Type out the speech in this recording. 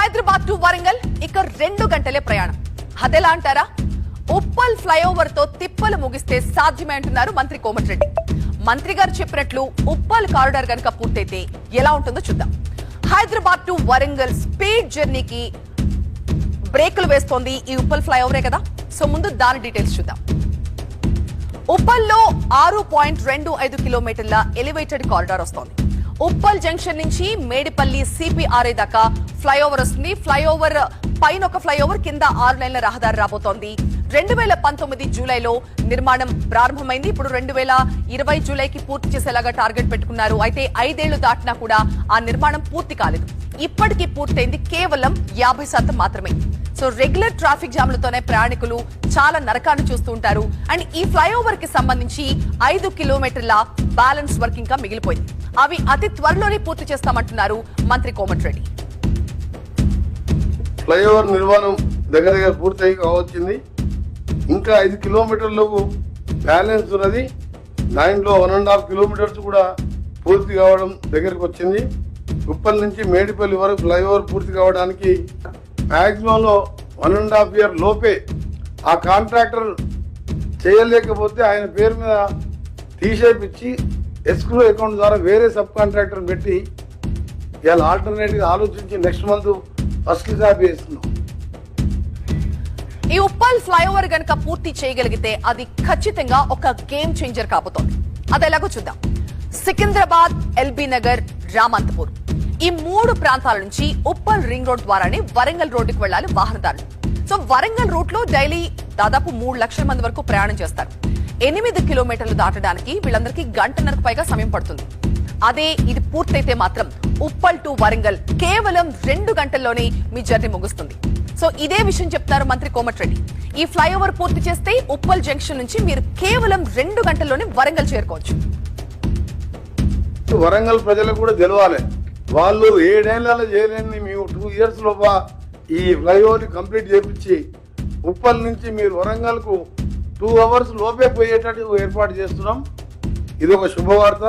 Hyderabad to Warangal ఇక 2 గంటలే ప్రయాణం. అదెలా అంటారా? ఉప్పల్ ఫ్లైఓవర్ తో తిప్పలు ముగిస్తే సాధ్యమే అంటున్నారు మంత్రి కోమటిరెడ్డి. మంత్రి గారు చెప్పినట్లు ఉప్పల్ కారిడార్ గనుక పూర్తయితే ఎలా ఉంటుందో చూద్దాం. హైదరాబాద్ టు వరంగల్ స్పీడ్ జర్నీకి బ్రేకులు వేస్తోంది ఈ ఉప్పల్ ఫ్లైఓవరే కదా. సో ముందు దాని డీటెయిల్స్ చూద్దాం. ఉప్పల్లో 6.25 కిలోమీటర్ల ఎలివేటెడ్ కారిడార్ వస్తోంది. ఉప్పల్ జంక్షన్ నుంచి మేడిపల్లి సిపిఆర్ఐ దాకా ఫ్లైఓవర్ వస్తుంది. ఫ్లైఓవర్ పైన ఒక ఫ్లైఓవర్ కింద 6 లైన్ల రహదారి రాబోతోంది. 2019 జూలైలో నిర్మాణం ప్రారంభమైంది. ఇప్పుడు 2020 జూలైకి పూర్తి చేసేలాగా టార్గెట్ పెట్టుకున్నారు. అయితే 5 ఏళ్లు దాటినా కూడా ఆ నిర్మాణం పూర్తి కాలేదు. ఇప్పటికీ పూర్తయింది కేవలం 50% మాత్రమే. సో రెగ్యులర్ ట్రాఫిక్ జామ్లతోనే ప్రయాణికులు చాలా నరకాన్ని చూస్తూ ఉంటారు. అండ్ ఈ ఫ్లైఓవర్ కి సంబంధించి 5 కిలోమీటర్ల బ్యాలెన్స్ వర్క్ ఇంకా మిగిలిపోయింది. అవి అతి త్వరలోనే పూర్తి చేస్తామంటున్నారు మంత్రి కోమటిరెడ్డి. ఫ్లైఓవర్ నిర్మాణం దగ్గర పూర్తి కావచ్చింది. ఇంకా 5 కిలోమీటర్లకు బ్యాలెన్స్ ఉన్నది. దాంట్లో 1.5 కిలోమీటర్స్ కూడా పూర్తి కావడం దగ్గరకు వచ్చింది. ఉప్పల్ నుంచి మేడిపల్లి వరకు ఫ్లైఓవర్ పూర్తి కావడానికి మ్యాక్సిమంలో 1.5 ఇయర్ లోపే ఆ కాంట్రాక్టర్ చేయలేకపోతే ఆయన పేరు మీద తీసేపిచ్చి ఎస్క్రూ అకౌంట్ ద్వారా వేరే సబ్ కాంట్రాక్టర్ పెట్టి ఇవాళ ఆల్టర్నేటివ్ ఆలోచించి నెక్స్ట్ మంత్ ఫస్ట్ కాపీ వేస్తున్నాం. ఈ ఉప్పల్ ఫ్లైఓవర్ గనక పూర్తి చేయగలిగితే అది ఖచ్చితంగా ఒక గేమ్ చేంజర్ కాబోతోంది. అది ఎలాగో చూద్దాం. సికింద్రాబాద్, ఎల్బీ నగర్, రామంతపూర్ ఈ 3 ప్రాంతాల నుంచి ఉప్పల్ రింగ్ రోడ్ ద్వారానే వరంగల్ రోడ్డుకు వెళ్లాలి వాహనదారులు. సో వరంగల్ రూట్ లో డైలీ దాదాపు 3 లక్షల మంది వరకు ప్రయాణం చేస్తారు. 8 కిలోమీటర్లు దాటడానికి వీళ్ళందరికీ గంటన్నరకు పైగా సమయం పడుతుంది. అదే ఇది పూర్తయితే మాత్రం ఉప్పల్ టు వరంగల్ కేవలం 2 గంటల్లోనే మీ జర్నీ ముగుస్తుంది. సో ఇదే విషయం చెప్తారు మంత్రి కోమటిరెడ్డి. ఈ ఫ్లైఓవర్ పూర్తి చేస్తే ఉప్పల్ జంక్షన్ నుంచి మీరు కేవలం 2 గంటల్లోనే వరంగల్ చేరుకోవచ్చు. వరంగల్ ప్రజలకు కూడా తెలవాలి, వాళ్ళు 7 ఏళ్లలో చేయలేని మేము 2 ఇయర్స్ లోప ఈ ఫ్లైఓవర్ కంప్లీట్ చేపించి ఉప్పల్ నుంచి మీరు వరంగల్కు 2 అవర్స్ లోపే పోయేటట్టు ఏర్పాటు చేస్తున్నాం. ఇది ఒక శుభవార్త.